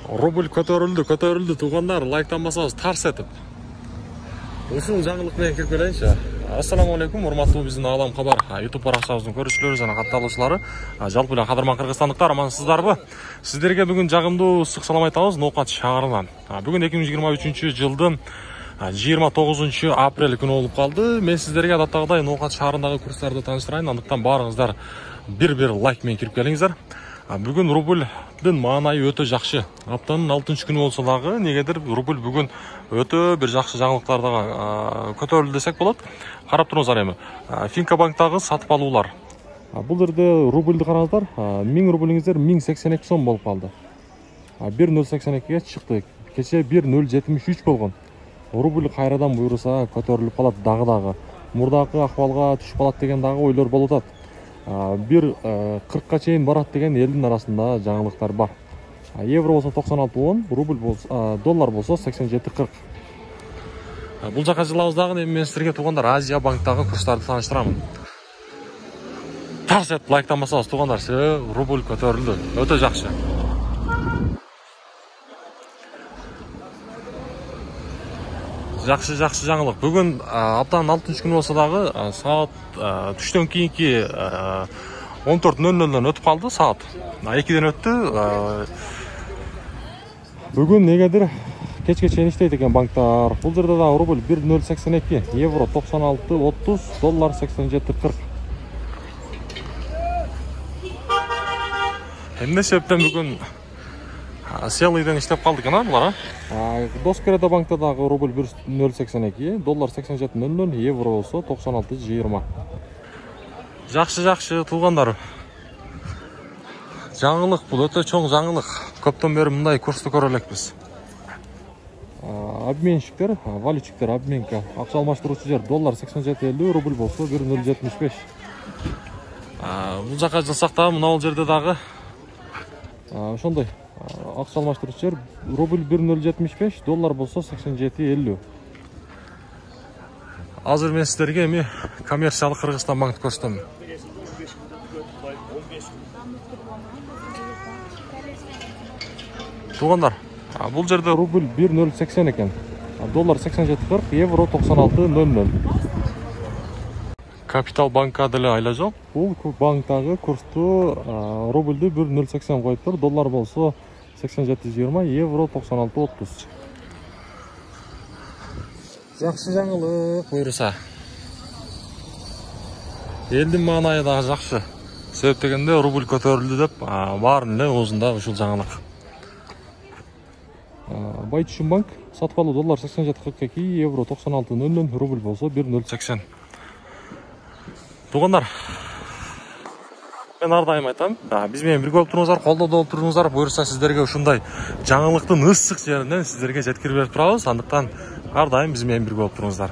Рубль көтерілді туғандар, лайктан басабыз тарс етіп. Ушул жаңылык менен кирип келейинчи. Ассаламу алейкум, урматтуу биздин Алам Кабар YouTube паракчабыздын көрүүчүлөрү жана катталуучулары, жалпы эле кадырман кыргызстандыктар, амансыздарбы? Сиздерге бүгүн жагымдуу ысык салам айтабыз Ноокат шаарынан. Бүгүн 2023-жылдын 29 апрель күнү болуп калды. Мен сиздерге адаттагыдай Ноокат шаарындагы курстарды тааныштырайын, андыктан баарыңыздар бир лайк менен кирип келиңиздер. Бүгүн рубльдин маанайы өтө жакшы. Аптанын 6-күнү болсо дагы негедир рубль бүгүн өтө бир жакшы жаңылыктарга көтөрүлдү десек болот. Карап туруңуздар эми. Финка-банктагы сатып алуулар. Бул жерде рубльди караңыздар. 1000 рублиңиздер 1082 сом болуп калды. 1082ге чыкты. Кече 1073 болгон. Рубль кайрадан буйруса көтөрүлүп калат дагы. Мурдакы акыбалга түшүп калат деген дагы ойлор болуп атат. 40ка чейин барат деген элдин арасында жаңылыктар бар. Евро болсо 96.10, рубль болсо, доллар болсо 87.40. Бул жака жылабыз дагы, эми мен силерге туугандар Азия банктагы курстарды тааныштырамын. Тарс этип лайктан басабыз туугандар, себеби рубль көтөрүлдү. Өтө жакшы. Жакшы жаңылык. Бүгүн аптанын 6-күнү болсо дагы саат түштөн кийинки 14:00 өтүп калды саат. 2ден өттү. Бүгүн негедир кечке чейин иштейт экен банктар. Бул жерде да рубль 1082, евро 96.30, доллар 87.40. Эмне себептен бүгүн селыйден иштеп калды экен булар, Доскереда банкта дагы рубль 1082, доллар 87.00, евро болсо 96.20. Жакшы туугандар. Жаңылык бул өтө чоң жаңылык. Көптөн бери мындай курсту көрө элекпиз. Обменщиктер, валютчиктер, обменка, акча алмаштыруучу жер доллар 87.50, рубль болсо 1075. Бул жака жылсак да мына жерде дагы ошондой акча алмаштыруучу жер рубль 1075, доллар болсо 87.50. Азыр мен сиздерге эми коммерциялык Кыргызстан банк көрсөтөм. Туугандар, бул жерде рубль 1080 экен, доллар 87.40, евро 96.00. Капитал банкка деле айла жок. Бул банктагы курсту рубльды 1080 коюптур, доллар болсо 87.20, евро 96.30. Жакшы жаңылык буйруса. Элдин маанайы дагы жакшы. Себеп дегенде рубль көтөрүлдү деп баарын эле оозунда ушул жаңылык. Байтүшүн банк сатып алуу доллар 87.42, евро 96.00, рубль болсо 1080. Туугандар, мен ар дайым айтам, биз менен бирге болуп туруңуздар, колдоодо болуп туруңуздар. Буюрса сиздерге ушундай жаңылыктын ысык жеринен сиздерге жеткирип берип турабыз. Андыктан ар дайым биз менен бирге болуп туруңуздар.